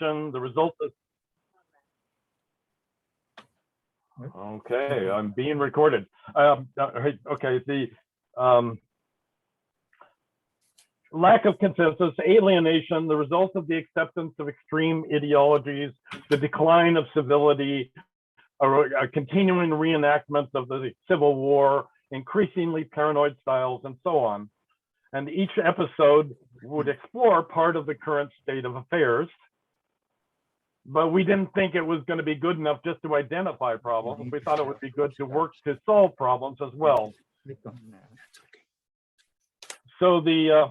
the results of, okay, I'm being recorded. Okay, the lack of consensus, alienation, the result of the acceptance of extreme ideologies, the decline of civility, a continuing reenactment of the Civil War, increasingly paranoid styles, and so on. And each episode would explore part of the current state of affairs. But we didn't think it was going to be good enough just to identify problems. We thought it would be good to work to solve problems as well. So the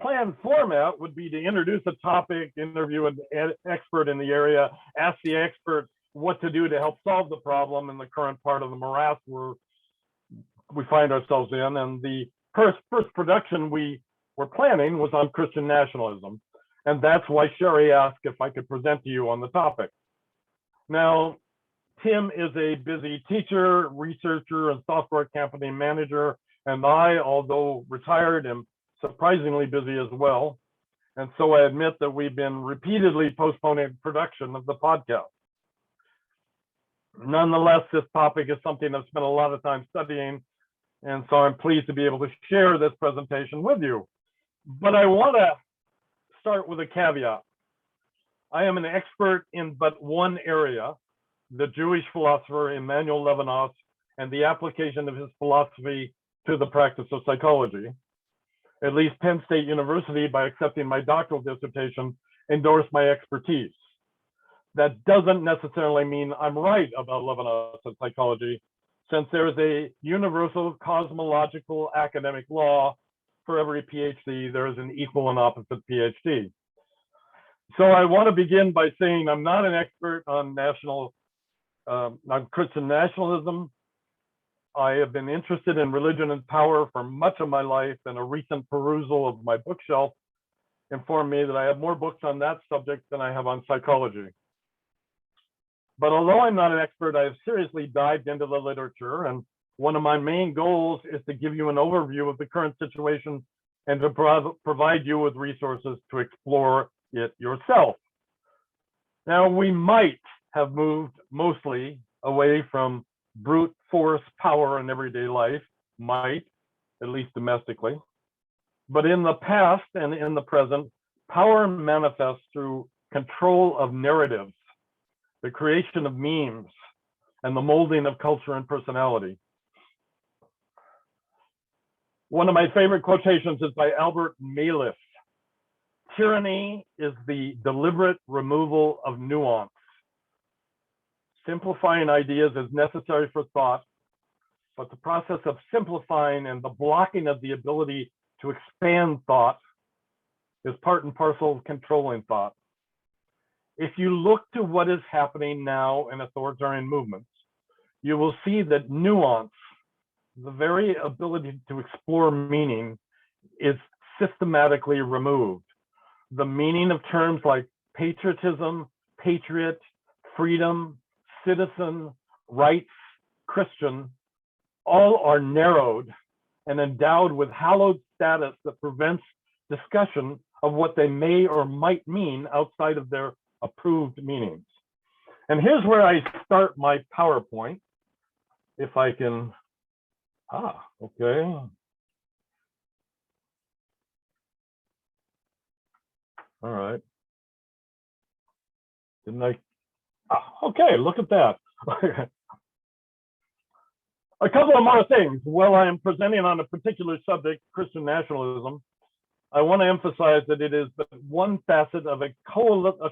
planned format would be to introduce a topic, interview an expert in the area, ask the expert what to do to help solve the problem in the current part of the morass we find ourselves in. And the first production we were planning was on Christian nationalism. And that's why Sherry asked if I could present to you on the topic. Now, Tim is a busy teacher, researcher, and software company manager. And I, although retired, am surprisingly busy as well. And so I admit that we've been repeatedly postponing production of the podcast. Nonetheless, this topic is something I've spent a lot of time studying. And so I'm pleased to be able to share this presentation with you. But I want to start with a caveat. I am an expert in but one area, the Jewish philosopher Emmanuel Levinas and the application of his philosophy to the practice of psychology. At least Penn State University, by accepting my doctoral dissertation, endorsed my expertise. That doesn't necessarily mean I'm right about Levinas and psychology, since there is a universal cosmological academic law: for every PhD, there is an equal and opposite PhD. So I want to begin by saying I'm not an expert on Christian nationalism. I have been interested in religion and power for much of my life, and a recent perusal of my bookshelf informed me that I have more books on that subject than I have on psychology. But although I'm not an expert, I have seriously dived into the literature, and one of my main goals is to give you an overview of the current situation and to provide you with resources to explore it yourself. Now, we might have moved mostly away from brute force power in everyday life, might, at least domestically. But in the past and in the present, power manifests through control of narratives, the creation of memes, and the molding of culture and personality. One of my favorite quotations is by Albert Maliff. Tyranny is the deliberate removal of nuance. Simplifying ideas is necessary for thought, but the process of simplifying and the blocking of the ability to expand thought is part and parcel of controlling thought. If you look to what is happening now in authoritarian movements, you will see that nuance, the very ability to explore meaning, is systematically removed. The meaning of terms like patriotism, patriot, freedom, citizen, rights, Christian, all are narrowed and endowed with hallowed status that prevents discussion of what they may or might mean outside of their approved meanings. And here's where I start my PowerPoint. If I can, okay. All right. Didn't I? Okay, look at that. A couple of more things. While I am presenting on a particular subject, Christian nationalism, I want to emphasize that it is but one facet of a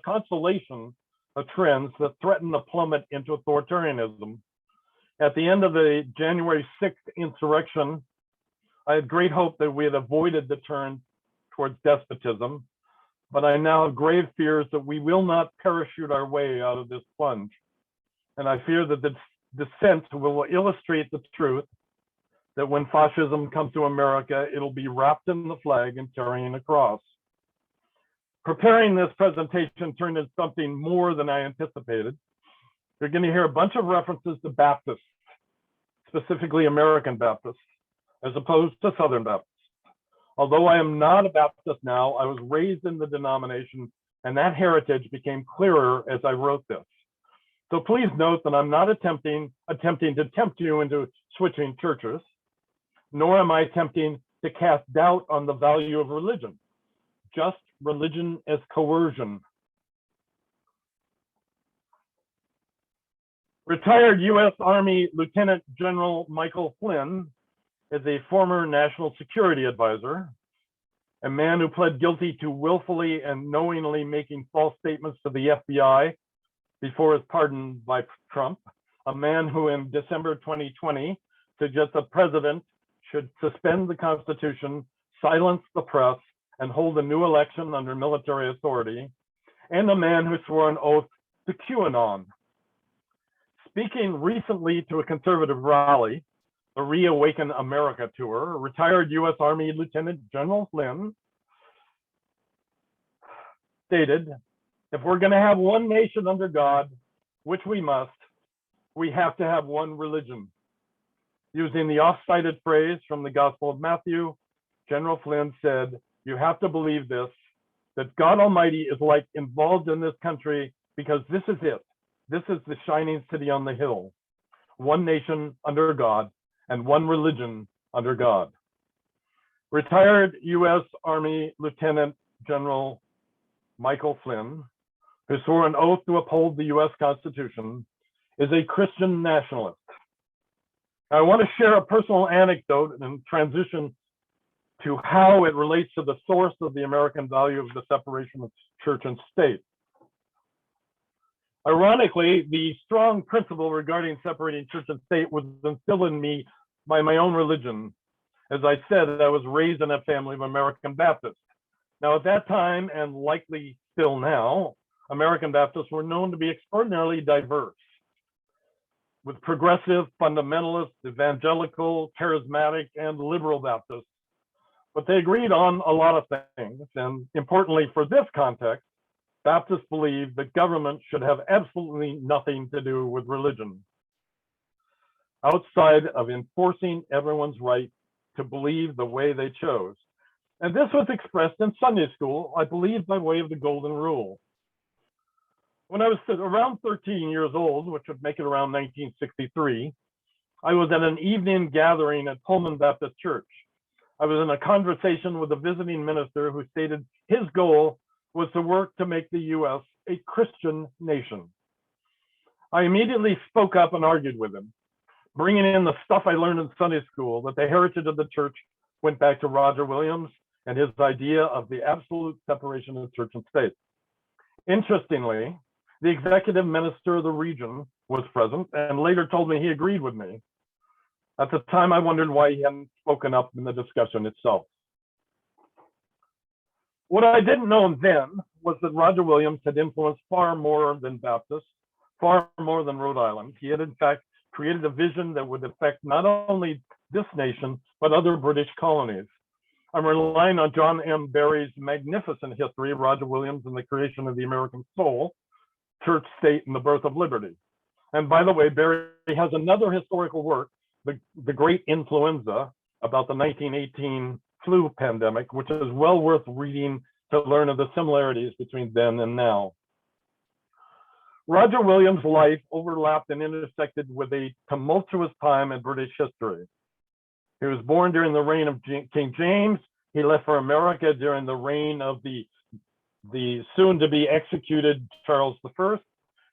constellation of trends that threaten to plummet into authoritarianism. At the end of the January 6th insurrection, I had great hope that we had avoided the turn towards despotism, but I now have grave fears that we will not parachute our way out of this plunge. And I fear that the descent will illustrate the truth that when fascism comes to America, it'll be wrapped in the flag and carrying a cross. Preparing this presentation turned into something more than I anticipated. You're going to hear a bunch of references to Baptists, specifically American Baptists, as opposed to Southern Baptists. Although I am not a Baptist now, I was raised in the denomination and that heritage became clearer as I wrote this. So please note that I'm not attempting to tempt you into switching churches, nor am I attempting to cast doubt on the value of religion, just religion as coercion. Retired U.S. Army Lieutenant General Michael Flynn is a former national security advisor, a man who pled guilty to willfully and knowingly making false statements to the FBI before his pardon by Trump, a man who in December 2020 suggests the president should suspend the Constitution, silence the press, and hold a new election under military authority, and a man who swore an oath to QAnon. Speaking recently to a conservative rally, the Reawaken America tour, retired U.S. Army Lieutenant General Flynn stated, if we're going to have one nation under God, which we must, we have to have one religion. Using the oft-cited phrase from the Gospel of Matthew, General Flynn said, you have to believe this, that God Almighty is like involved in this country because this is it. This is the shining city on the hill. One nation under God and one religion under God. Retired U.S. Army Lieutenant General Michael Flynn, who swore an oath to uphold the U.S. Constitution, is a Christian nationalist. I want to share a personal anecdote and transition to how it relates to the source of the American value of the separation of church and state. Ironically, the strong principle regarding separating church and state was instilled in me by my own religion. As I said, I was raised in a family of American Baptists. Now, at that time, and likely still now, American Baptists were known to be extraordinarily diverse, with progressive, fundamentalist, evangelical, charismatic, and liberal Baptists. But they agreed on a lot of things, and importantly for this context, Baptists believed that government should have absolutely nothing to do with religion, outside of enforcing everyone's right to believe the way they chose. And this was expressed in Sunday school, I believe, by way of the Golden Rule. When I was around 13 years old, which would make it around 1963, I was at an evening gathering at Pullman Baptist Church. I was in a conversation with a visiting minister who stated his goal was to work to make the U.S. a Christian nation. I immediately spoke up and argued with him, bringing in the stuff I learned in Sunday school, that the heritage of the church went back to Roger Williams and his idea of the absolute separation of church and state. Interestingly, the executive minister of the region was present and later told me he agreed with me. At the time, I wondered why he hadn't spoken up in the discussion itself. What I didn't know then was that Roger Williams had influenced far more than Baptists, far more than Rhode Island. He had, in fact, created a vision that would affect not only this nation, but other British colonies. I'm relying on John M. Barry's magnificent history of Roger Williams and the creation of the American soul, church, state, and the birth of liberty. And by the way, Barry has another historical work, The Great Influenza, about the 1918 flu pandemic, which is well worth reading to learn of the similarities between then and now. Roger Williams' life overlapped and intersected with a tumultuous time in British history. He was born during the reign of King James. He left for America during the reign of the soon-to-be executed Charles I.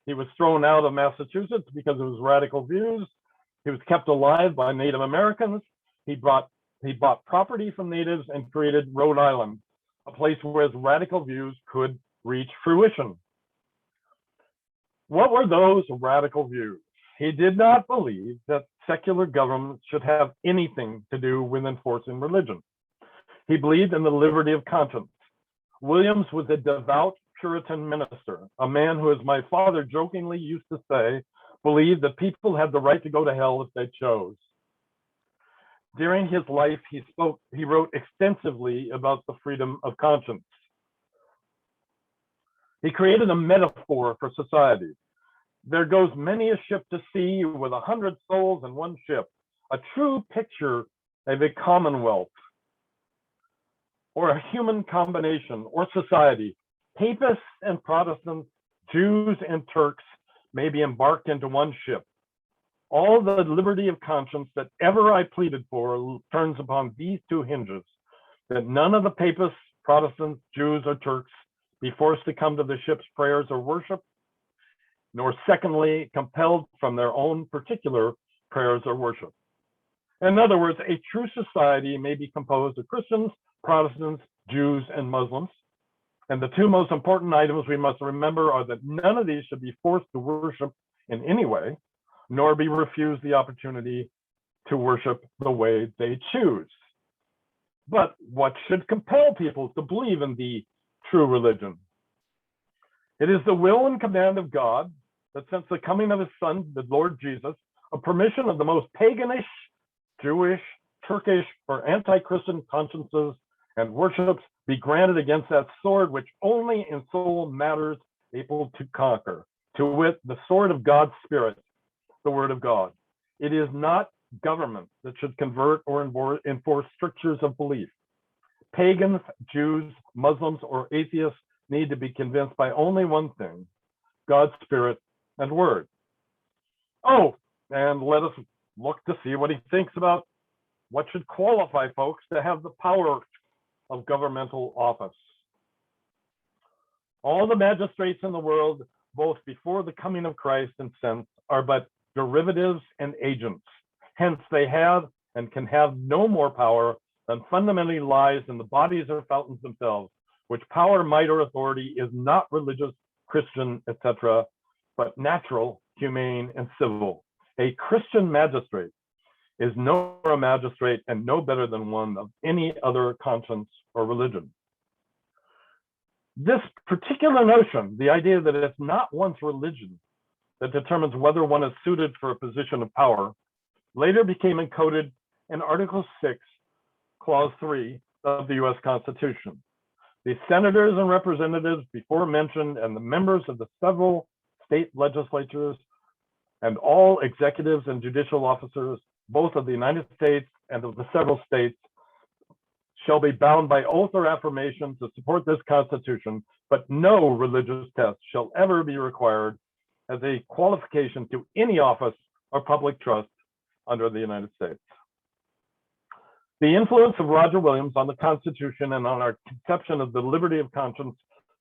He was thrown out of Massachusetts because of his radical views. He was kept alive by Native Americans. He bought property from natives and created Rhode Island, a place where his radical views could reach fruition. What were those radical views? He did not believe that secular government should have anything to do with enforcing religion. He believed in the liberty of conscience. Williams was a devout Puritan minister, a man who, as my father jokingly used to say, believed that people had the right to go to hell if they chose. During his life, he wrote extensively about the freedom of conscience. He created a metaphor for society. There goes many a ship to sea with 100 souls in one ship, a true picture of a commonwealth or a human combination or society Papists and Protestants, Jews and Turks may be embarked into one ship. All the liberty of conscience that ever I pleaded for turns upon these two hinges, that none of the Papists, Protestants, Jews, or Turks be forced to come to the ship's prayers or worship, nor secondly, compelled from their own particular prayers or worship. In other words, a true society may be composed of Christians, Protestants, Jews, and Muslims. And the two most important items we must remember are that none of these should be forced to worship in any way, nor be refused the opportunity to worship the way they choose. But what should compel people to believe in the true religion? It is the will and command of God that since the coming of his son, the Lord Jesus, a permission of the most paganish, Jewish, Turkish, or anti-Christian consciences and worships be granted against that sword which only in soul matters able to conquer, to wit, the sword of God's Spirit, the word of God. It is not government that should convert or enforce strictures of belief. Pagans, Jews, Muslims, or atheists need to be convinced by only one thing, God's Spirit and word. Oh, and let us look to see what he thinks about what should qualify folks to have the power of governmental office. All the magistrates in the world, both before the coming of Christ and since, are but derivatives and agents. Hence, they have and can have no more power than fundamentally lies in the bodies or fountains themselves, which power, might, or authority is not religious, Christian, etc., but natural, humane, and civil. A Christian magistrate is no more a magistrate and no better than one of any other conscience or religion. This particular notion, the idea that it's not one's religion that determines whether one is suited for a position of power, later became encoded in Article 6, Clause 3 of the US Constitution. The senators and representatives before mentioned and the members of the several state legislatures and all executives and judicial officers, both of the United States and of the several states, shall be bound by oath or affirmation to support this Constitution, but no religious test shall ever be required as a qualification to any office or public trust under the United States. The influence of Roger Williams on the Constitution and on our conception of the liberty of conscience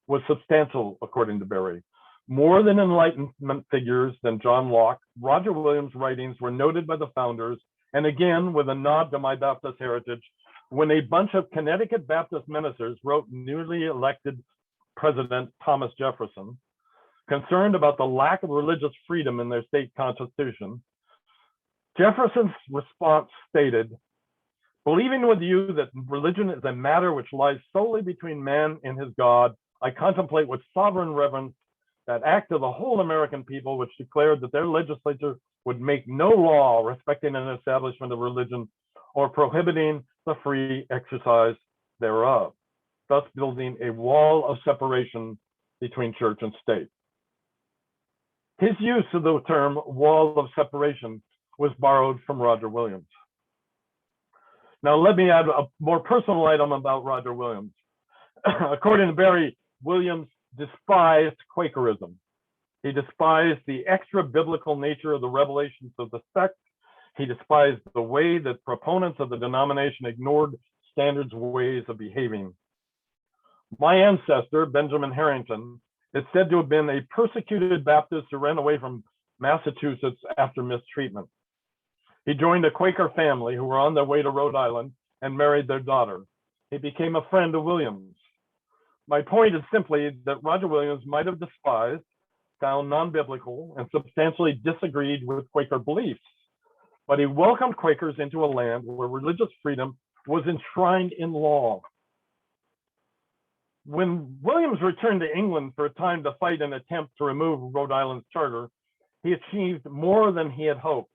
was substantial, according to Berry. More than Enlightenment figures than John Locke, Roger Williams' writings were noted by the founders, and again, with a nod to my Baptist heritage, when a bunch of Connecticut Baptist ministers wrote newly elected President Thomas Jefferson, concerned about the lack of religious freedom in their state constitution, Jefferson's response stated, "Believing with you that religion is a matter which lies solely between man and his God, I contemplate with sovereign reverence that act of the whole American people which declared that their legislature would make no law respecting an establishment of religion or prohibiting the free exercise thereof, thus building a wall of separation between church and state." His use of the term wall of separation was borrowed from Roger Williams. Now, let me add a more personal item about Roger Williams. According to Berry, Williams despised Quakerism. He despised the extra-biblical nature of the revelations of the sect. He despised the way that proponents of the denomination ignored standards ways of behaving. My ancestor, Benjamin Harrington, is said to have been a persecuted Baptist who ran away from Massachusetts after mistreatment. He joined a Quaker family who were on their way to Rhode Island and married their daughter. He became a friend of Williams. My point is simply that Roger Williams might have despised, found non-biblical, and substantially disagreed with Quaker beliefs, but he welcomed Quakers into a land where religious freedom was enshrined in law. When Williams returned to England for a time to fight an attempt to remove Rhode Island's charter, he achieved more than he had hoped.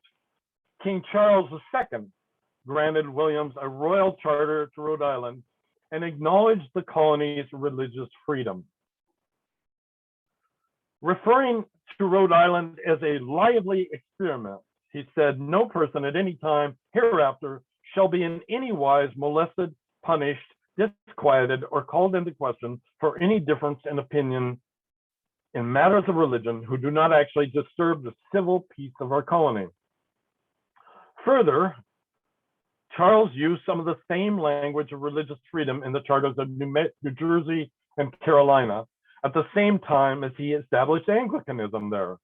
King Charles II granted Williams a royal charter to Rhode Island and acknowledged the colony's religious freedom. Referring to Rhode Island as a lively experiment, he said, "No person at any time hereafter shall be in any wise molested, punished, disquieted, or called into question for any difference in opinion in matters of religion who do not actually disturb the civil peace of our colony. Further, Charles used some of the same language of religious freedom in the charters of New Jersey and Carolina at the same time as he established Anglicanism there.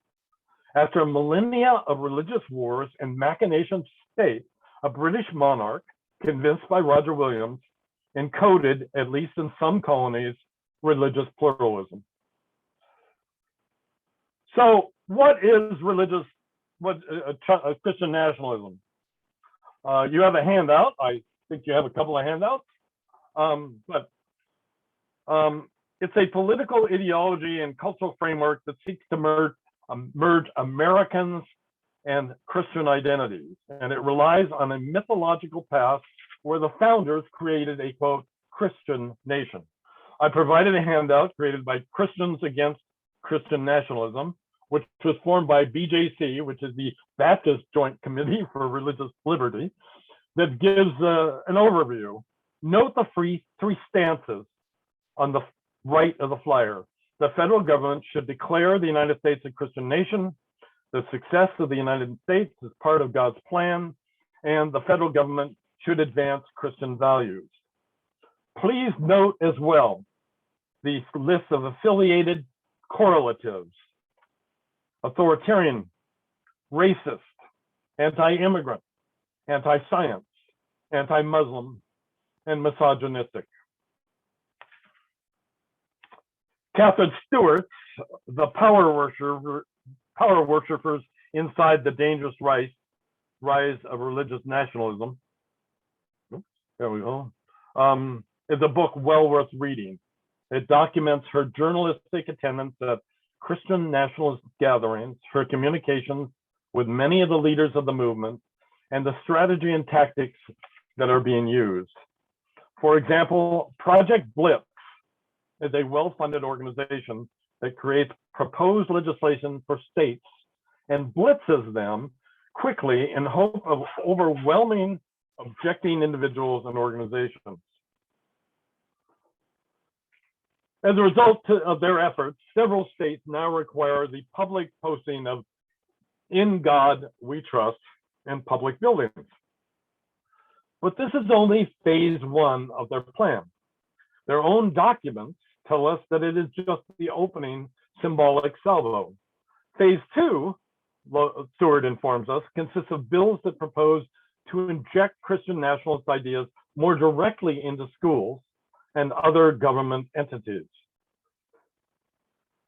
After a millennia of religious wars and machinations state, a British monarch, convinced by Roger Williams, encoded, at least in some colonies, religious pluralism. So what is Christian nationalism? You have a handout. I think you have a couple of handouts. It's a political ideology and cultural framework that seeks to merge Americans and Christian identities. And it relies on a mythological past where the founders created a, quote, Christian nation. I provided a handout created by Christians Against Christian Nationalism, which was formed by BJC, which is the Baptist Joint Committee for Religious Liberty, that gives an overview. Note the three stances on the right of the flyer. The federal government should declare the United States a Christian nation. The success of the United States is part of God's plan, and the federal government should advance Christian values. Please note as well the list of affiliated correlatives: authoritarian, racist, anti-immigrant, anti-science, anti-Muslim, and misogynistic. Catherine Stewart's The Power Worshippers Inside the Dangerous Rise of Religious Nationalism, there we go, is a book well worth reading. It documents her journalistic attendance at Christian nationalist gatherings, her communications with many of the leaders of the movement, and the strategy and tactics that are being used. For example, Project Blitz is a well-funded organization that creates proposed legislation for states and blitzes them quickly in hope of overwhelming objecting individuals and organizations. As a result of their efforts, several states now require the public posting of "In God We Trust" in public buildings. But this is only phase one of their plan. Their own documents tell us that it is just the opening symbolic salvo. Phase two, Stewart informs us, consists of bills that propose to inject Christian nationalist ideas more directly into schools and other government entities.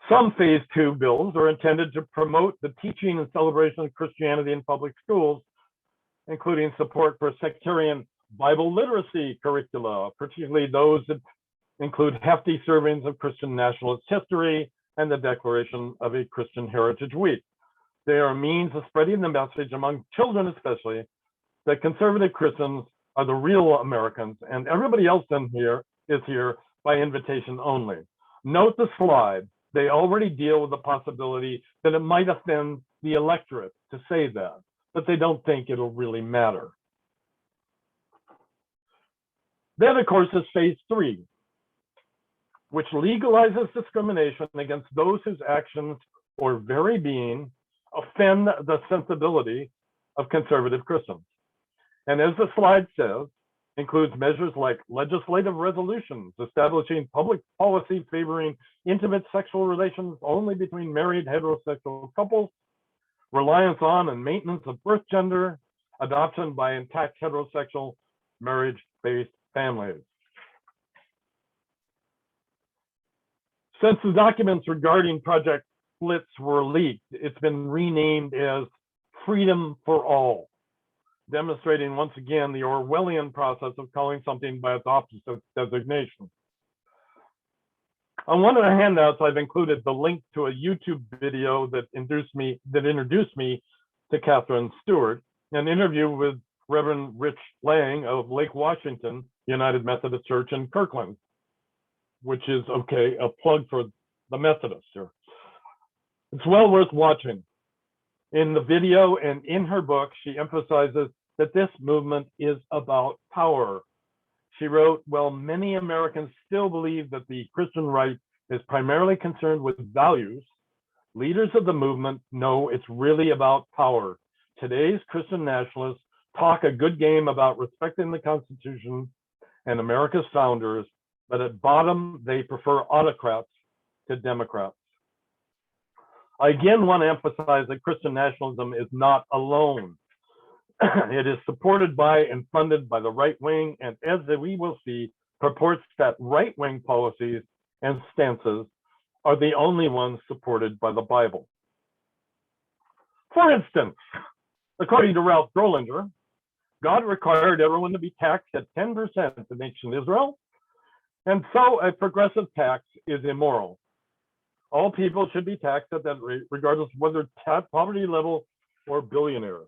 Some phase two bills are intended to promote the teaching and celebration of Christianity in public schools, including support for sectarian Bible literacy curricula, particularly those that include hefty servings of Christian nationalist history and the declaration of a Christian Heritage Week. They are a means of spreading the message among children especially that conservative Christians are the real Americans and everybody else in here is here by invitation only. Note the slide. They already deal with the possibility that it might offend the electorate to say that, but they don't think it'll really matter. Then, of course, is phase three, which legalizes discrimination against those whose actions or very being offend the sensibility of conservative Christians. And as the slide says, includes measures like legislative resolutions establishing public policy favoring intimate sexual relations only between married heterosexual couples, reliance on and maintenance of birth gender, adoption by intact heterosexual marriage-based families. Since the documents regarding Project Blitz were leaked, it's been renamed as Freedom for All, demonstrating once again the Orwellian process of calling something by its opposite designation. On one of the handouts, I've included the link to a YouTube video that introduced me to Catherine Stewart, an interview with Reverend Rich Lang of Lake Washington United Methodist Church in Kirkland, which is, okay, a plug for the Methodists here. It's well worth watching. In the video and in her book, she emphasizes that this movement is about power. She wrote, well, many Americans still believe that the Christian right is primarily concerned with values. Leaders of the movement know it's really about power. Today's Christian nationalists talk a good game about respecting the Constitution and America's founders, but at bottom, they prefer autocrats to Democrats. I again want to emphasize that Christian nationalism is not alone. It is supported by and funded by the right wing, and as we will see, purports that right-wing policies and stances are the only ones supported by the Bible. For instance, according to Ralph Drollinger, God required everyone to be taxed at 10% in ancient Israel, and so a progressive tax is immoral. All people should be taxed at that rate, regardless of whether poverty level or billionaires.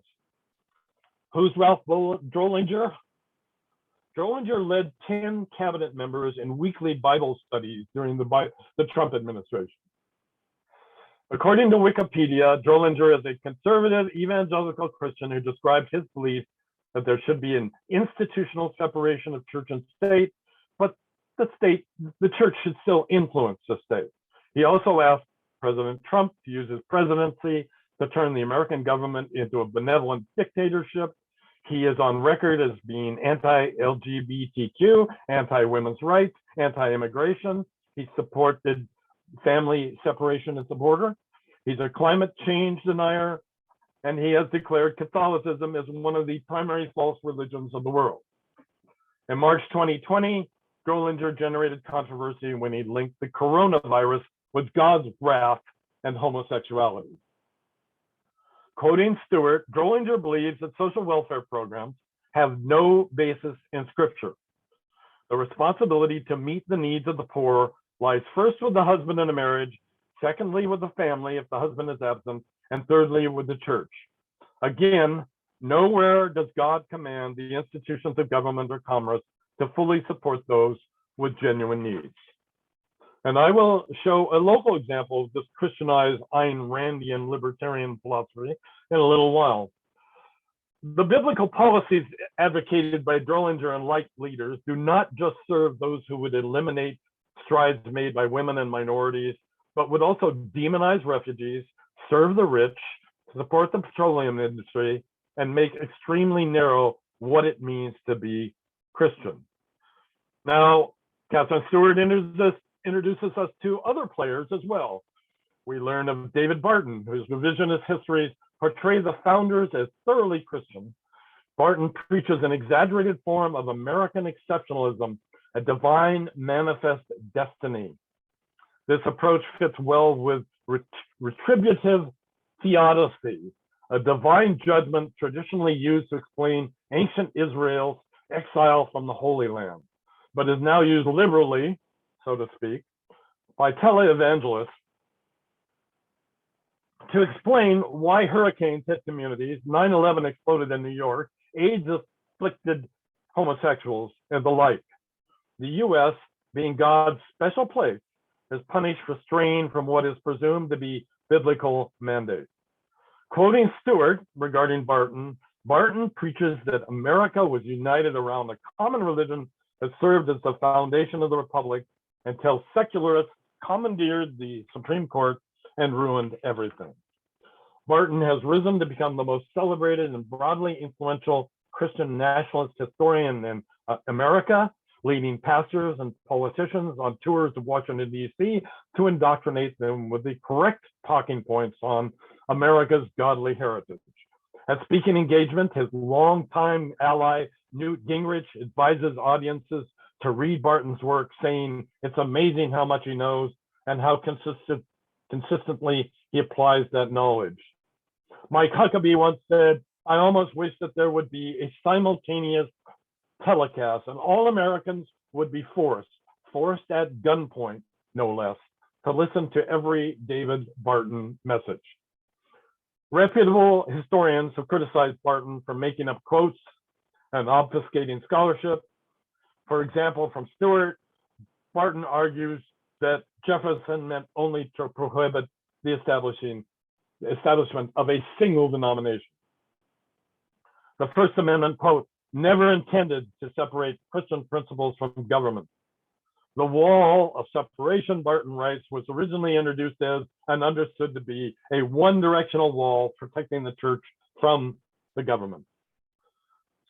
Who's Ralph Drollinger? Drollinger led 10 cabinet members in weekly Bible studies during the Trump administration. According to Wikipedia, Drollinger is a conservative evangelical Christian who described his belief that there should be an institutional separation of church and state, but the church should still influence the state. He also asked President Trump to use his presidency to turn the American government into a benevolent dictatorship. He is on record as being anti-LGBTQ, anti-women's rights, anti-immigration. He supported family separation at the border. He's a climate change denier, and he has declared Catholicism as one of the primary false religions of the world. In March 2020, Drollinger generated controversy when he linked the coronavirus with God's wrath and homosexuality. Quoting Stewart, Drollinger believes that social welfare programs have no basis in Scripture. The responsibility to meet the needs of the poor lies first with the husband in a marriage, secondly with the family if the husband is absent, and thirdly with the church. Again, nowhere does God command the institutions of government or commerce to fully support those with genuine needs. And I will show a local example of this Christianized Ayn Randian libertarian philosophy in a little while. The biblical policies advocated by Drollinger and like leaders do not just serve those who would eliminate strides made by women and minorities, but would also demonize refugees, serve the rich, support the petroleum industry, and make extremely narrow what it means to be Christian. Now, Catherine Stewart introduces us to other players as well. We learn of David Barton, whose revisionist histories portray the founders as thoroughly Christian. Barton preaches an exaggerated form of American exceptionalism, a divine manifest destiny. This approach fits well with retributive theodicy, a divine judgment traditionally used to explain ancient Israel's exile from the Holy Land, but is now used liberally, so to speak, by televangelists to explain why hurricanes hit communities, 9/11 exploded in New York, AIDS afflicted homosexuals, and the like. The US, being God's special place, is punished for straying from what is presumed to be biblical mandate. Quoting Stewart regarding Barton, Barton preaches that America was united around a common religion that served as the foundation of the republic until secularists commandeered the Supreme Court and ruined everything. Barton has risen to become the most celebrated and broadly influential Christian nationalist historian in America, leading pastors and politicians on tours of Washington, D.C. to indoctrinate them with the correct talking points on America's godly heritage. At speaking engagement, his longtime ally, Newt Gingrich, advises audiences to read Barton's work, saying it's amazing how much he knows and how consistently he applies that knowledge. Mike Huckabee once said, I almost wish that there would be a simultaneous telecast and all Americans would be forced at gunpoint, no less, to listen to every David Barton message. Reputable historians have criticized Barton for making up quotes and obfuscating scholarship. For example, from Stewart, Barton argues that Jefferson meant only to prohibit the establishment of a single denomination. The First Amendment, quote, never intended to separate Christian principles from government. The wall of separation, Barton writes, was originally introduced as and understood to be a one-directional wall protecting the church from the government.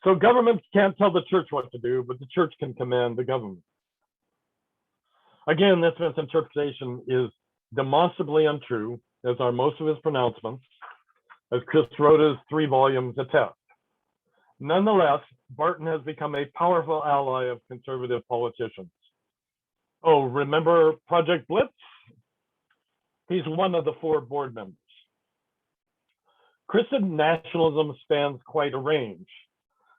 So government can't tell the church what to do, but the church can command the government. Again, this misinterpretation is demonstrably untrue, as are most of his pronouncements, as Chris Rhoda's 3 volumes attest. Nonetheless, Barton has become a powerful ally of conservative politicians. Oh, remember Project Blitz? He's one of the 4 board members. Christian nationalism spans quite a range.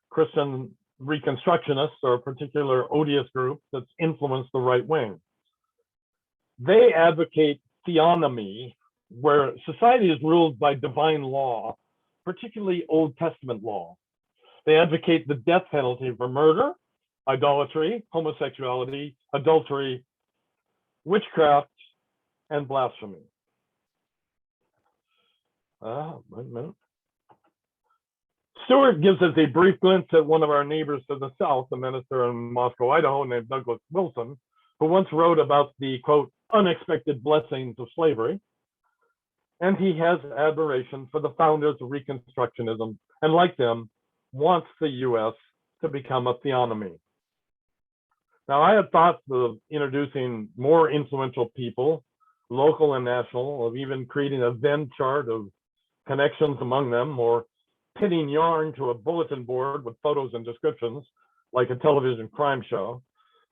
Christian Reconstructionists are a particular odious group that's influenced the right wing. They advocate theonomy, where society is ruled by divine law, particularly Old Testament law. They advocate the death penalty for murder, idolatry, homosexuality, adultery, witchcraft, and blasphemy. Wait a minute. Stewart gives us a brief glimpse at one of our neighbors to the south, a minister in Moscow, Idaho, named Douglas Wilson, who once wrote about the, quote, unexpected blessings of slavery. And he has admiration for the founders of Reconstructionism, and like them, wants the US to become a theonomy. Now, I had thoughts of introducing more influential people, local and national, of even creating a Venn chart of connections among them, or pitting yarn to a bulletin board with photos and descriptions, like a television crime show.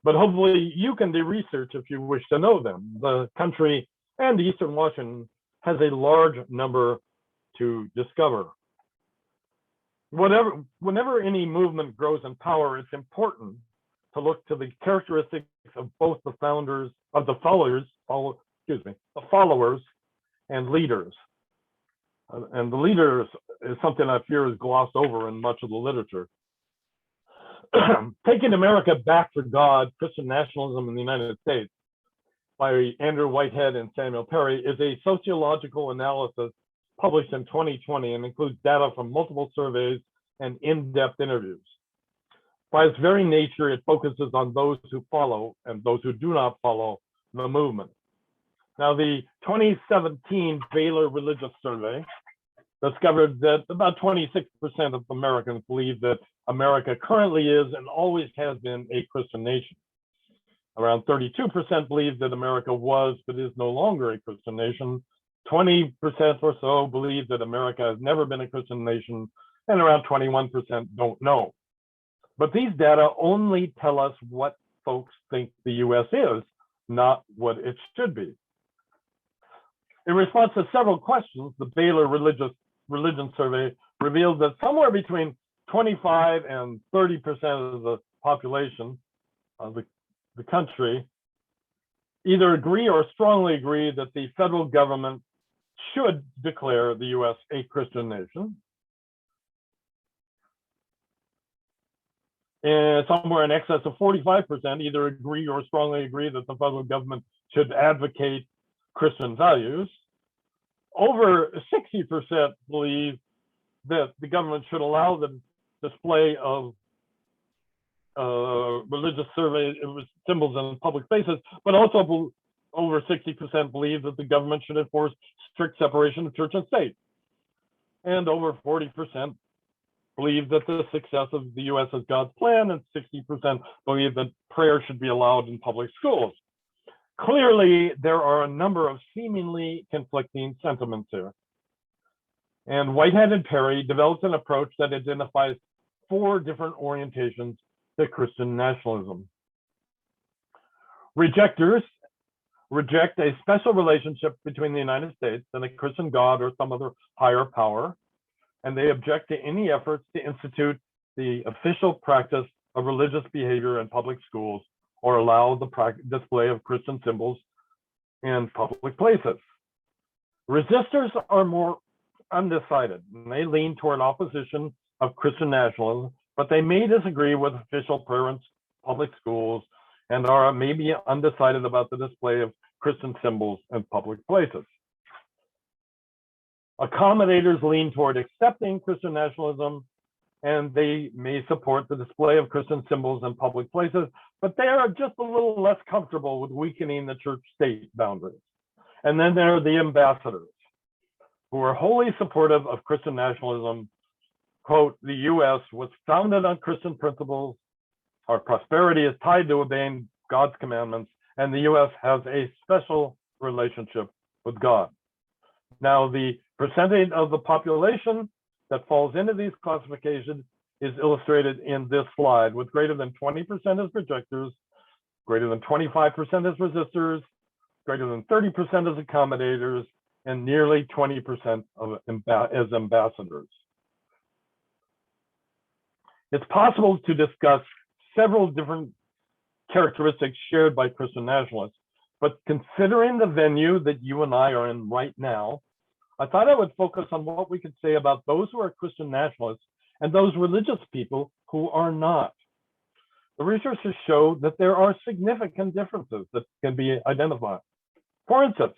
But hopefully you can do research if you wish to know them. The country and Eastern Washington has a large number to discover. Whenever any movement grows in power, it's important to look to the characteristics of both the founders, of the followers and leaders. And the leaders is something I fear is glossed over in much of the literature. Taking America Back for God, Christian Nationalism in the United States by Andrew Whitehead and Samuel Perry is a sociological analysis published in 2020 and includes data from multiple surveys and in-depth interviews. By its very nature, it focuses on those who follow and those who do not follow the movement. Now, the 2017 Baylor Religious Survey discovered that about 26% of Americans believe that America currently is and always has been a Christian nation. Around 32% believe that America was but is no longer a Christian nation. 20% or so believe that America has never been a Christian nation, and around 21% don't know. But these data only tell us what folks think the US is, not what it should be. In response to several questions, the Baylor Religion Survey revealed that somewhere between 25 and 30% of the population of the country either agree or strongly agree that the federal government should declare the US a Christian nation. And somewhere in excess of 45% either agree or strongly agree that the federal government should advocate Christian values. Over 60% believe that the government should allow the display of religious symbols in public spaces, but also over 60% believe that the government should enforce strict separation of church and state. And over 40% believe that the success of the US is God's plan, and 60% believe that prayer should be allowed in public schools. Clearly, there are a number of seemingly conflicting sentiments here. And Whitehead and Perry developed an approach that identifies 4 different orientations to Christian nationalism. Rejectors reject a special relationship between the United States and a Christian God or some other higher power, and they object to any efforts to institute the official practice of religious behavior in public schools or allow the display of Christian symbols in public places. Resistors are more undecided, and they lean toward opposition of Christian nationalism, but they may disagree with official parents, public schools, and are maybe undecided about the display of Christian symbols in public places. Accommodators lean toward accepting Christian nationalism, and they may support the display of Christian symbols in public places, but they are just a little less comfortable with weakening the church-state boundaries. And then there are the ambassadors, who are wholly supportive of Christian nationalism. Quote, the U.S. was founded on Christian principles. Our prosperity is tied to obeying God's commandments, and the U.S. has a special relationship with God. Now, the percentage of the population that falls into these classifications is illustrated in this slide, with greater than 20% as rejectors, greater than 25% as resistors, greater than 30% as accommodators, and nearly 20% as ambassadors. It's possible to discuss several different characteristics shared by Christian nationalists, but considering the venue that you and I are in right now, I thought I would focus on what we could say about those who are Christian nationalists and those religious people who are not. The research has showed that there are significant differences that can be identified. For instance,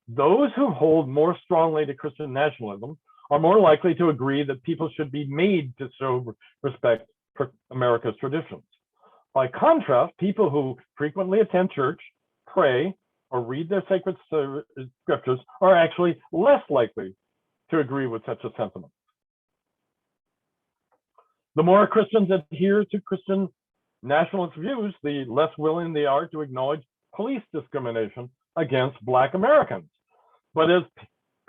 those who hold more strongly to Christian nationalism are more likely to agree that people should be made to show respect for America's traditions. By contrast, people who frequently attend church, pray, or read their sacred scriptures are actually less likely to agree with such a sentiment. The more Christians adhere to Christian nationalist views, the less willing they are to acknowledge police discrimination against Black Americans. But as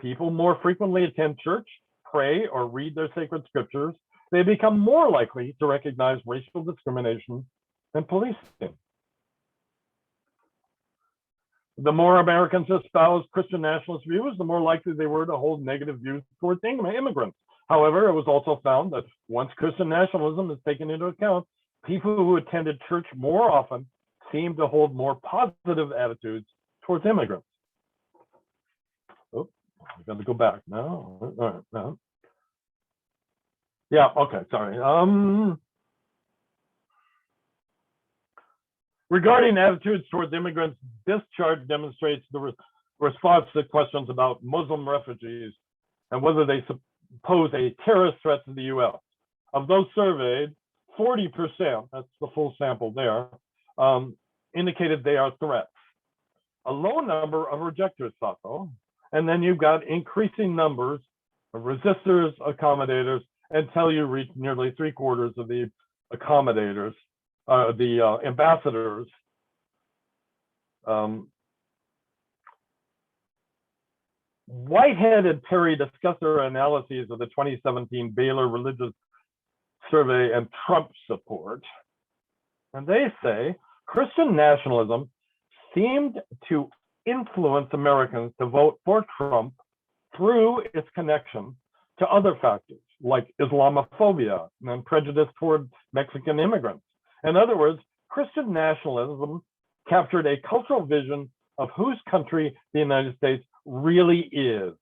people more frequently attend church, pray, or read their sacred scriptures, they become more likely to recognize racial discrimination and policing. The more Americans espoused Christian nationalist views, the more likely they were to hold negative views towards immigrants. However, it was also found that once Christian nationalism is taken into account, people who attended church more often seem to hold more positive attitudes towards immigrants. Oh, I've got to go back now. All right, now. Yeah, okay, sorry. Regarding attitudes towards immigrants, this chart demonstrates the response to questions about Muslim refugees and whether they pose a terrorist threat to the U.S. Of those surveyed, 40%, that's the full sample there, indicated they are threats. A low number of rejectors thought so, and then you've got increasing numbers of resistors, accommodators, until you reach nearly 3/4 of the accommodators, the ambassadors. Whitehead and Perry discuss their analyses of the 2017 Baylor Religious Survey and Trump support. And they say Christian nationalism seemed to influence Americans to vote for Trump through its connection to other factors like Islamophobia and prejudice toward Mexican immigrants. In other words, Christian nationalism captured a cultural vision of whose country the United States really is,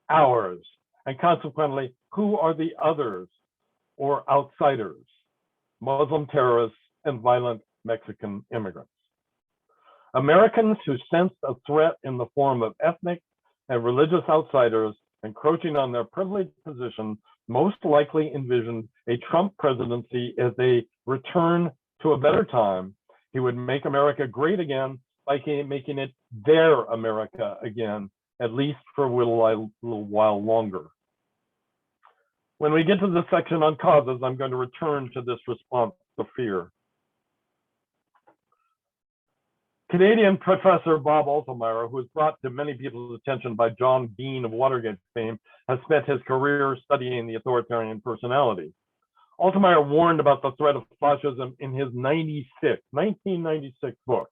ours, and consequently, who are the others or outsiders, Muslim terrorists and violent Mexican immigrants. Americans who sensed a threat in the form of ethnic and religious outsiders encroaching on their privileged position most likely envisioned a Trump presidency as a return to a better time. He would make America great again by making it their America again, at least for a little while longer. When we get to the section on causes, I'm going to return to this response to fear. Canadian professor Bob Altemeyer, who was brought to many people's attention by John Bean of Watergate fame, has spent his career studying the authoritarian personality. Altemeyer warned about the threat of fascism in his 1996 book.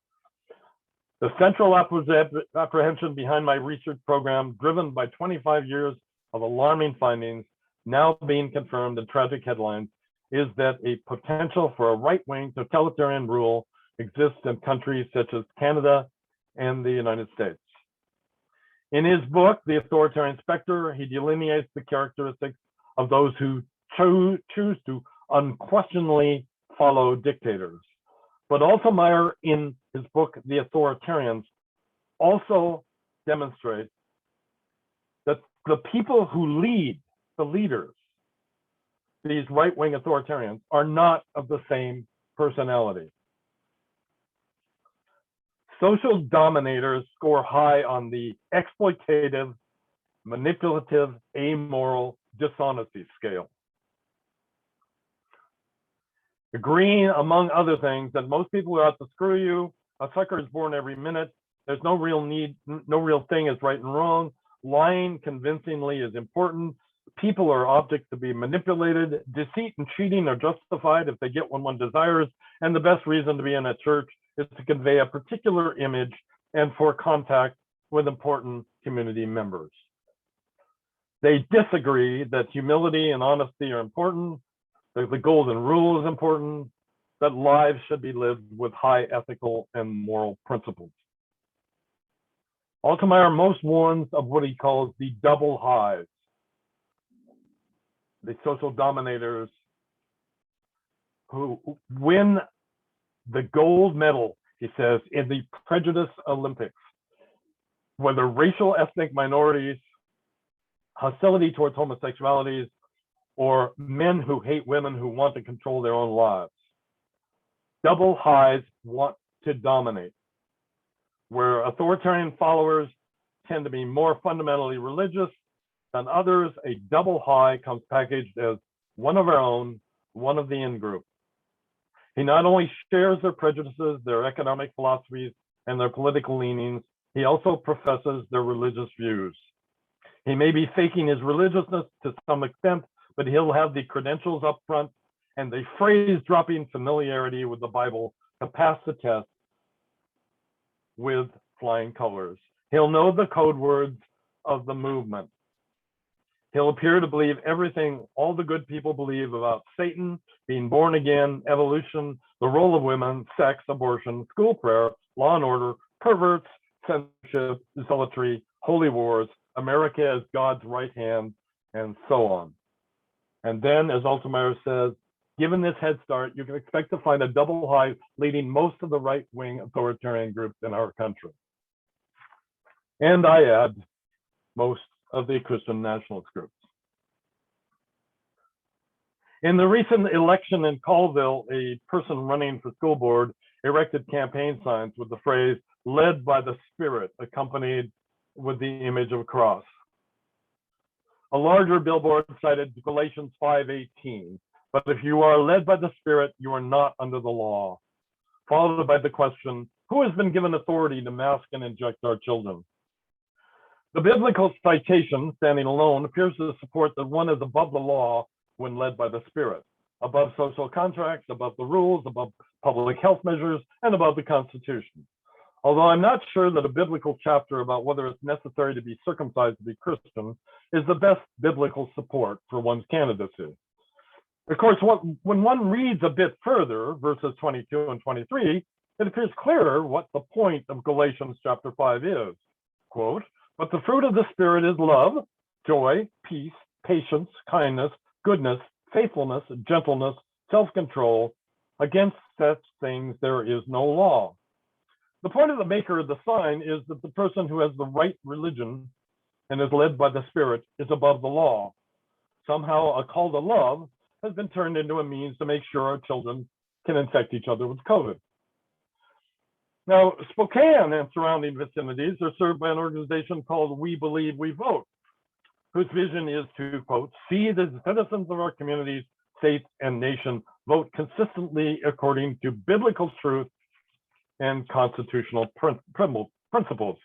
The central apprehension behind my research program, driven by 25 years of alarming findings, now being confirmed in tragic headlines, is that a potential for a right-wing totalitarian rule exists in countries such as Canada and the United States. In his book, The Authoritarian Spectre, he delineates the characteristics of those who choose to unquestionably follow dictators. But Altemeyer, in his book, The Authoritarians, also demonstrates that the people who lead, the leaders, these right-wing authoritarians, are not of the same personality. Social dominators score high on the exploitative, manipulative, amoral, dishonesty scale. Agreeing, among other things, that most people are out to screw you, a sucker is born every minute, there's no real thing is right and wrong, lying convincingly is important, people are objects to be manipulated, deceit and cheating are justified if they get what one desires, and the best reason to be in a church is to convey a particular image and for contact with important community members. They disagree that humility and honesty are important, that the golden rule is important, that lives should be lived with high ethical and moral principles. Altemeyer most warns of what he calls the double highs, the social dominators who win the gold medal, he says, in the prejudice Olympics, whether racial, ethnic minorities, hostility towards homosexualities, or men who hate women who want to control their own lives. Double highs want to dominate, where authoritarian followers tend to be more fundamentally religious than others. A double high comes packaged as one of our own, one of the in-group. He not only shares their prejudices, their economic philosophies, and their political leanings, he also professes their religious views. He may be faking his religiousness to some extent, but he'll have the credentials up front and the phrase-dropping familiarity with the Bible to pass the test with flying colors. He'll know the code words of the movement. He'll appear to believe everything all the good people believe about Satan, being born again, evolution, the role of women, sex, abortion, school prayer, law and order, perverts, censorship, zealotry, holy wars, America as God's right hand, and so on. And then, as Altemeyer says, given this head start, you can expect to find a double high leading most of the right-wing authoritarian groups in our country. And I add, most of the Christian nationalist groups. In the recent election in Colville, a person running for school board erected campaign signs with the phrase, "led by the Spirit," accompanied with the image of a cross. A larger billboard cited Galatians 5:18, but if you are led by the Spirit, you are not under the law. Followed by the question, who has been given authority to mask and inject our children? The biblical citation, standing alone, appears to support that one is above the law when led by the Spirit, above social contracts, above the rules, above public health measures, and above the Constitution. Although I'm not sure that a biblical chapter about whether it's necessary to be circumcised to be Christian is the best biblical support for one's candidacy. Of course, when one reads a bit further, verses 22 and 23, it appears clearer what the point of Galatians chapter 5 is. Quote, "But the fruit of the Spirit is love, joy, peace, patience, kindness, goodness, faithfulness, gentleness, self-control. Against such things there is no law." The point of the maker of the sign is that the person who has the right religion and is led by the Spirit is above the law. Somehow a call to love has been turned into a means to make sure our children can infect each other with COVID. Now, Spokane and surrounding vicinities are served by an organization called We Believe, We Vote, whose vision is to, quote, "see the citizens of our communities, states, and nation vote consistently according to biblical truth and constitutional principles."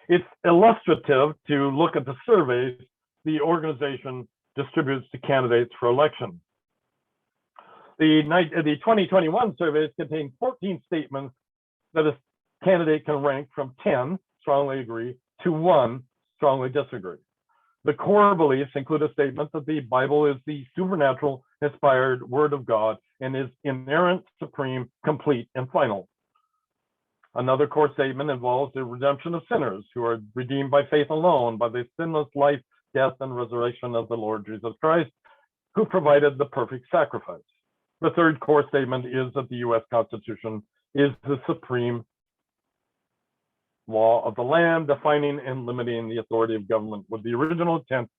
It's illustrative to look at the surveys the organization distributes to candidates for election. The 2021 surveys contain 14 statements that a candidate can rank from 10, strongly agree, to 1, strongly disagree. The core beliefs include a statement that the Bible is the supernatural, inspired word of God and is inerrant, supreme, complete, and final. Another core statement involves the redemption of sinners who are redeemed by faith alone, by the sinless life, death, and resurrection of the Lord Jesus Christ, who provided the perfect sacrifice. The third core statement is that the US Constitution is the supreme law of the land, defining and limiting the authority of government with the original intent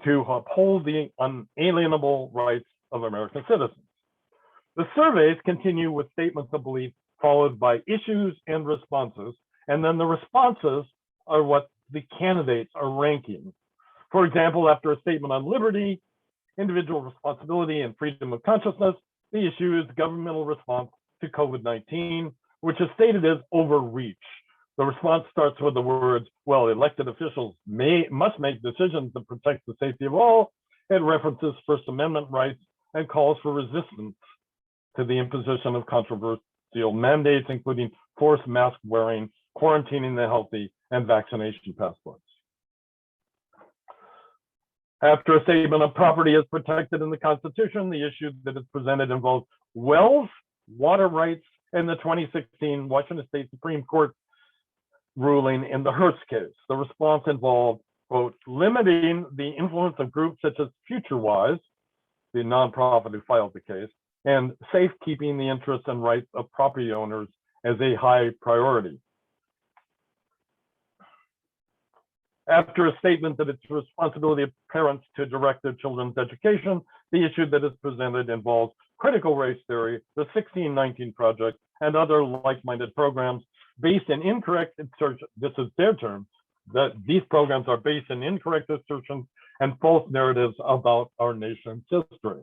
to uphold the unalienable rights of American citizens. The surveys continue with statements of belief followed by issues and responses, and then the responses are what the candidates are ranking. For example, after a statement on liberty, individual responsibility, and freedom of consciousness, the issue is governmental response to COVID-19, which is stated as overreach. The response starts with the words, well, elected officials must make decisions that protect the safety of all. It references First Amendment rights and calls for resistance to the imposition of controversial mandates, including forced mask wearing, quarantining the healthy, and vaccination passports. After a statement of property is protected in the Constitution, the issue that is presented involves wells, water rights, and the 2016 Washington State Supreme Court ruling in the Hearst case. The response involved, quote, limiting the influence of groups such as FutureWise, the nonprofit who filed the case, and safekeeping the interests and rights of property owners as a high priority. After a statement that it's the responsibility of parents to direct their children's education, the issue that is presented involves critical race theory, the 1619 Project, and other like-minded programs based in incorrect assertions. This is their term, that these programs are based in incorrect assertions and false narratives about our nation's history.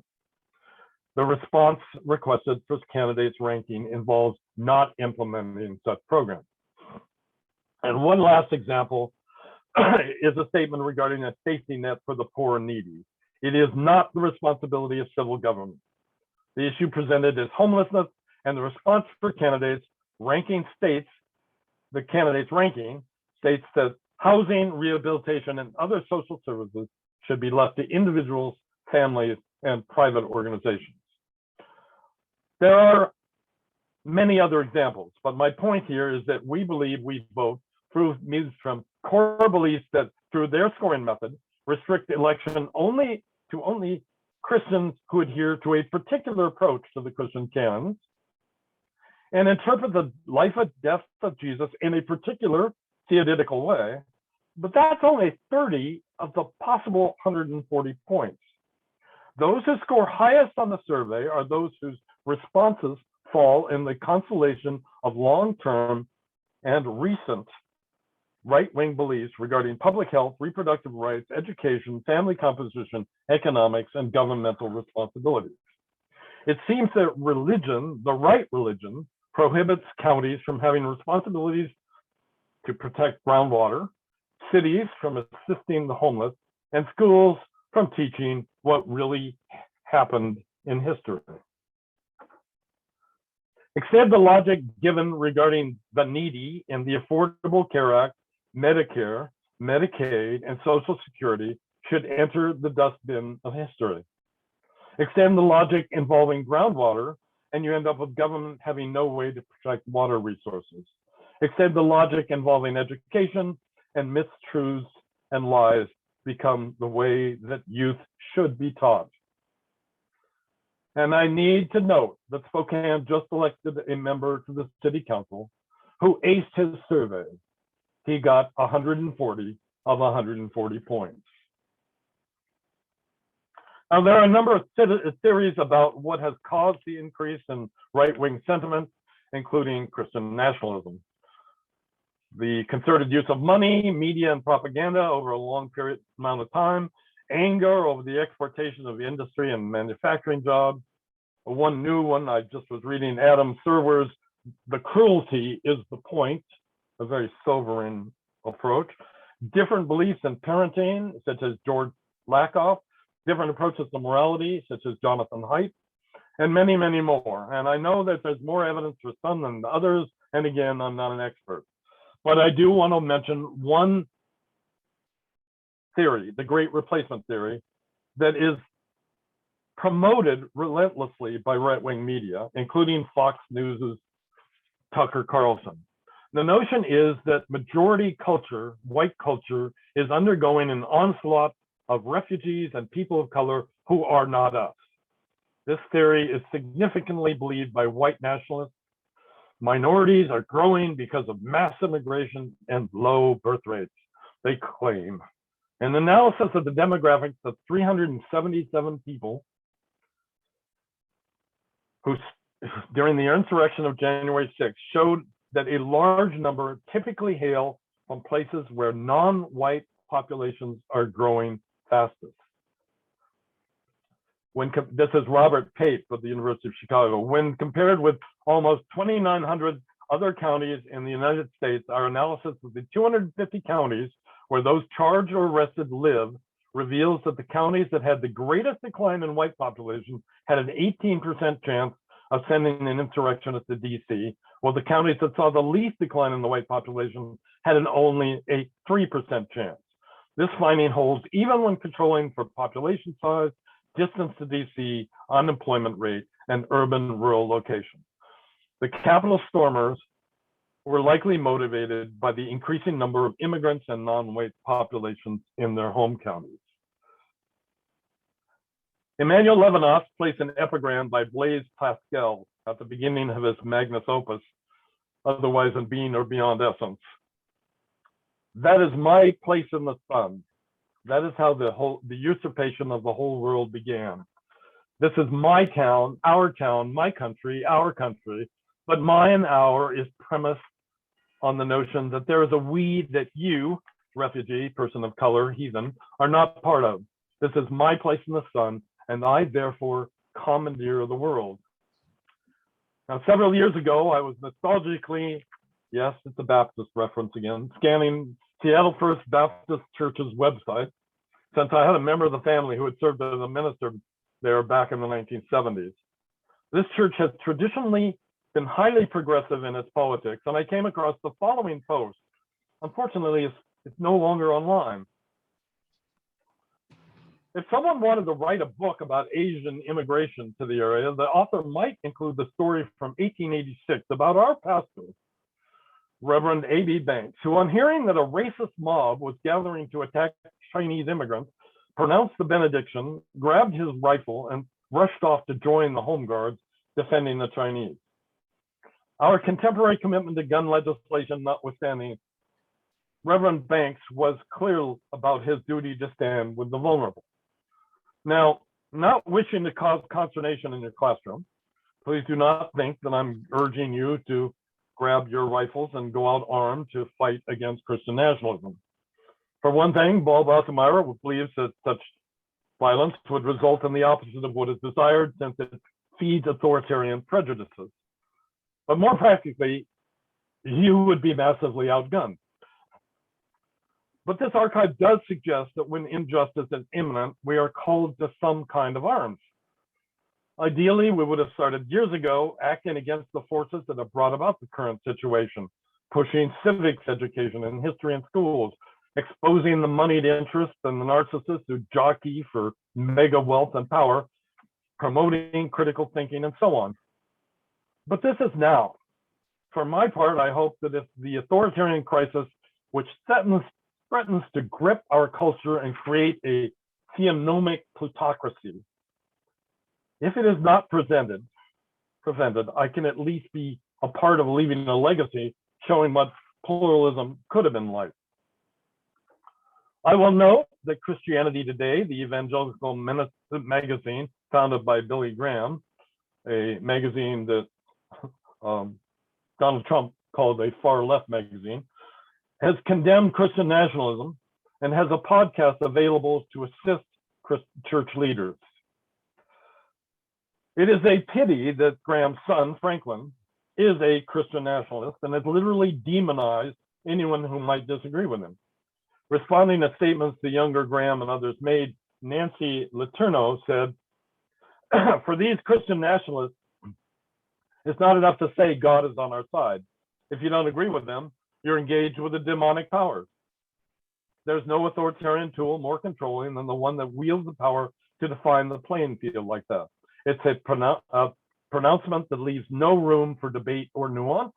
The response requested for candidates ranking involves not implementing such programs. And one last example is a statement regarding a safety net for the poor and needy. It is not the responsibility of civil government. The issue presented is homelessness, and the response for candidates ranking states, the candidates ranking states that housing, rehabilitation, and other social services should be left to individuals, families, and private organizations. There are many other examples, but my point here is that we believe we vote through moves from core beliefs that, through their scoring method, restrict election only to Christians who adhere to a particular approach to the Christian canons, and interpret the life and death of Jesus in a particular theoretical way, but that's only 30 of the possible 140 points. Those who score highest on the survey are those whose responses fall in the constellation of long-term and recent right-wing beliefs regarding public health, reproductive rights, education, family composition, economics, and governmental responsibilities. It seems that religion, the right religion, prohibits counties from having responsibilities to protect groundwater, cities from assisting the homeless, and schools from teaching what really happened in history. Except the logic given regarding the needy in the Affordable Care Act, Medicare, Medicaid, and Social Security should enter the dustbin of history. Extend the logic involving groundwater, and you end up with government having no way to protect water resources. Extend the logic involving education, and mistruths and lies become the way that youth should be taught. And I need to note that Spokane just elected a member to the city council who aced his survey. He got 140 of 140 points. Now, there are a number of theories about what has caused the increase in right-wing sentiment, including Christian nationalism. The concerted use of money, media, and propaganda over a long amount of time, anger over the exportation of industry and manufacturing jobs. One new one I just was reading, Adam Serwer's "The Cruelty is the Point," a very sobering approach. Different beliefs in parenting, such as George Lakoff, different approaches to morality, such as Jonathan Haidt, and many, many more. And I know that there's more evidence for some than others, and again, I'm not an expert. But I do want to mention one theory, the Great Replacement theory, that is promoted relentlessly by right-wing media, including Fox News' Tucker Carlson. The notion is that majority culture, white culture, is undergoing an onslaught of refugees and people of color who are not us. This theory is significantly believed by white nationalists. Minorities are growing because of mass immigration and low birth rates, they claim. An analysis of the demographics of 377 people who during the insurrection of January 6th showed that a large number typically hail from places where non-white populations are growing fastest. This is Robert Pape of the University of Chicago. When compared with almost 2,900 other counties in the United States, our analysis of the 250 counties where those charged or arrested live reveals that the counties that had the greatest decline in white population had an 18% chance of sending an insurrectionist to DC, while the counties that saw the least decline in the white population had only a 3% chance. This finding holds even when controlling for population size, distance to DC, unemployment rate, and urban-rural location. The Capitol stormers were likely motivated by the increasing number of immigrants and non-white populations in their home counties. Emmanuel Levinas placed an epigram by Blaise Pascal at the beginning of his magnus opus, otherwise in Being or Beyond Essence. That is my place in the sun. That is how the usurpation of the whole world began. This is my town, my country, our country, but my and our is premised on the notion that there is a we that you, refugee, person of color, heathen, are not part of. This is my place in the sun, and I therefore commandeer the world. Now, several years ago, I was nostalgically, yes, it's a Baptist reference again, scanning Seattle First Baptist Church's website, since I had a member of the family who had served as a minister there back in the 1970s. This church has traditionally been highly progressive in its politics, and I came across the following post. Unfortunately, it's no longer online. If someone wanted to write a book about Asian immigration to the area, the author might include the story from 1886 about our pastor, Reverend A.B. Banks, who, on hearing that a racist mob was gathering to attack Chinese immigrants, pronounced the benediction, grabbed his rifle, and rushed off to join the Home Guards defending the Chinese. Our contemporary commitment to gun legislation notwithstanding, Reverend Banks was clear about his duty to stand with the vulnerable. Now, not wishing to cause consternation in your classroom, please do not think that I'm urging you to grab your rifles and go out armed to fight against Christian nationalism. For one thing, Paul Bosselmeyer believes that such violence would result in the opposite of what is desired, since it feeds authoritarian prejudices. But more practically, you would be massively outgunned. But this archive does suggest that when injustice is imminent, we are called to some kind of arms. Ideally, we would have started years ago acting against the forces that have brought about the current situation, pushing civics education and history in schools, exposing the moneyed interests and the narcissists who jockey for mega wealth and power, promoting critical thinking, and so on. But this is now. For my part, I hope that if the authoritarian crisis, which threatens to grip our culture and create a theonomic plutocracy, if it is not prevented, I can at least be a part of leaving a legacy showing what pluralism could have been like. I will note that Christianity Today, the evangelical magazine founded by Billy Graham, a magazine that Donald Trump called a far left magazine, has condemned Christian nationalism and has a podcast available to assist church leaders. It is a pity that Graham's son, Franklin, is a Christian nationalist and has literally demonized anyone who might disagree with him. Responding to statements the younger Graham and others made, Nancy Letourneau said, for these Christian nationalists, it's not enough to say God is on our side. If you don't agree with them, you're engaged with the demonic powers. There's no authoritarian tool more controlling than the one that wields the power to define the playing field like that. It's a pronouncement that leaves no room for debate or nuance.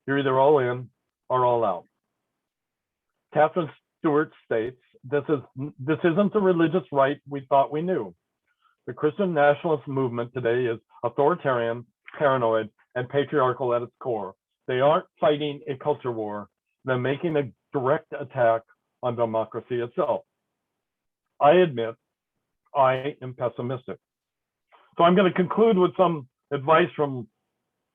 You're either all in or all out. Catherine Stewart states, this isn't the religious right we thought we knew. The Christian nationalist movement today is authoritarian, paranoid, and patriarchal at its core. They aren't fighting a culture war. They're making a direct attack on democracy itself. I admit I am pessimistic. So I'm going to conclude with some advice from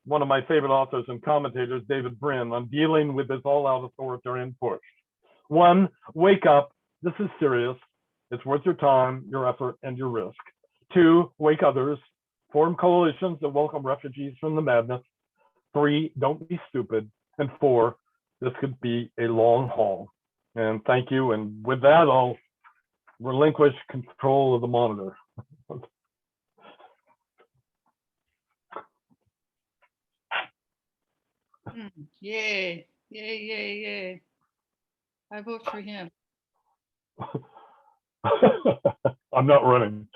one of my favorite authors and commentators, David Brin, on dealing with this all-out authoritarian push. 1, wake up. This is serious. It's worth your time, your effort, and your risk. 2, wake others. Form coalitions that welcome refugees from the madness. 3, don't be stupid. And 4, this could be a long haul. And thank you. And with that, I'll relinquish control of the monitor. Yay, yay, yay, yay. I vote for him. I'm not running.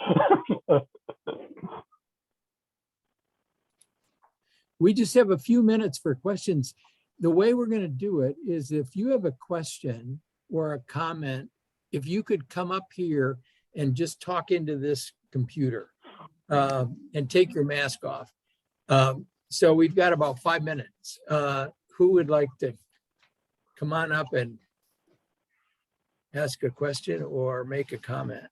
We just have a few minutes for questions. The way we're going to do it is if you have a question or a comment, if you could come up here and just talk into this computer and take your mask off. So we've got about 5 minutes. Who would like to come on up and ask a question or make a comment?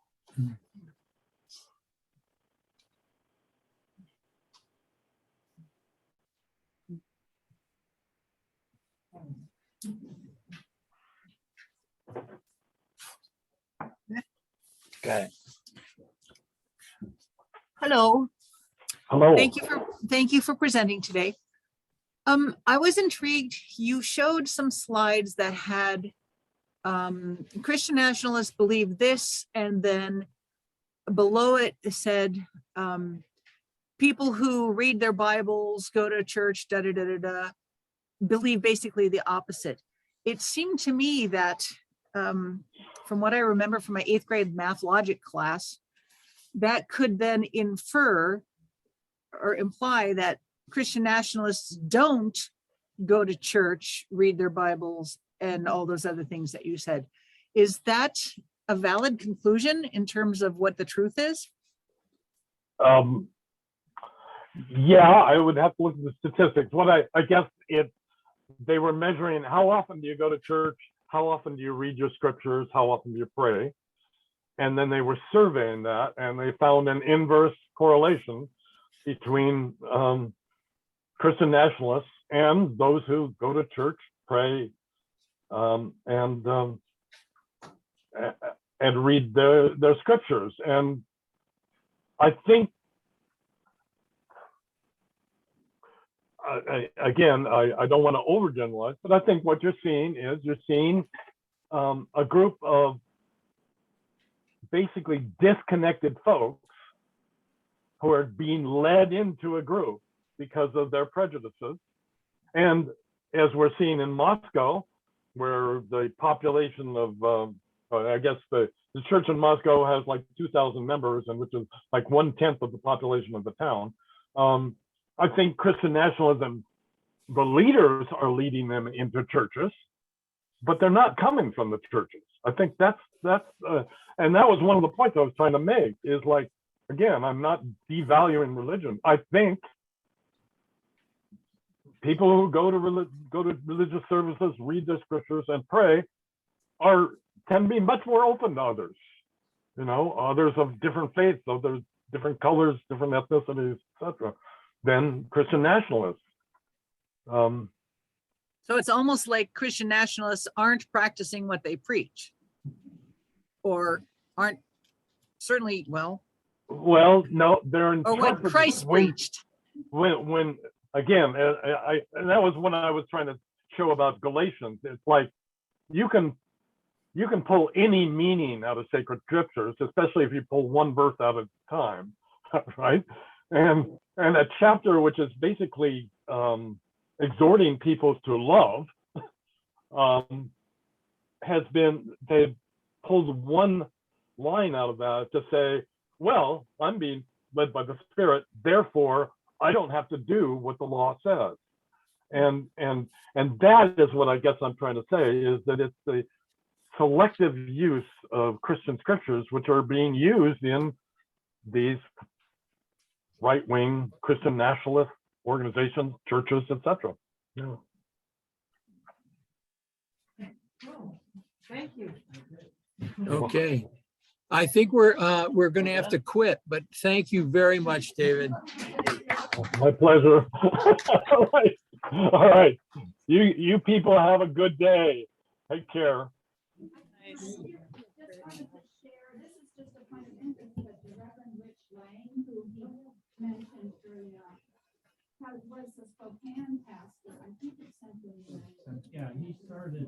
Okay. Hello. Hello. Thank you for presenting today. I was intrigued. You showed some slides that had Christian nationalists believe this, and then below it said people who read their Bibles, go to church, believe basically the opposite. It seemed to me that from what I remember from my 8th grade math logic class, that could then infer or imply that Christian nationalists don't go to church, read their Bibles, and all those other things that you said. Is that a valid conclusion in terms of what the truth is? Yeah, I would have to look at the statistics. What I guess they were measuring how often do you go to church, how often do you read your scriptures, how often do you pray? And then they were surveying that, and they found an inverse correlation between Christian nationalists and those who go to church, pray, and read their scriptures. And I think, again, I don't want to overgeneralize, but I think what you're seeing is a group of basically disconnected folks who are being led into a group because of their prejudices. And as we're seeing in Moscow, where the population of, I guess the church in Moscow has like 2,000 members, and which is like 1/10 of the population of the town. I think Christian nationalism, the leaders are leading them into churches, but they're not coming from the churches. I think that's and that was one of the points I was trying to make, is like, again, I'm not devaluing religion. I think people who go to religious services, read their scriptures, and pray can be much more open to others. You know, others of different faiths, others different colors, different ethnicities, etc., than Christian nationalists. So it's almost like Christian nationalists aren't practicing what they preach, or aren't certainly, well, no, they're or what Christ preached. When again, and that was when I was trying to show about Galatians. It's like you can pull any meaning out of sacred scriptures, especially if you pull one verse out at a time, right? And a chapter which is basically exhorting people to love they've pulled one line out of that to say, well, I'm being led by the Spirit, therefore I don't have to do what the law says. And that is what I guess I'm trying to say, is that it's the selective use of Christian scriptures which are being used in these right-wing Christian nationalist organizations, churches, etc. Yeah. Thank you. Okay. I think we're going to have to quit, but thank you very much, David. My pleasure. All right. You people have a good day. Take care. Nice. Just wanted to share, this is just a point of interest, but the Reverend Rich Lang, who he mentioned earlier, was the Spokane pastor. I think it's Central Methodist. Yeah, he started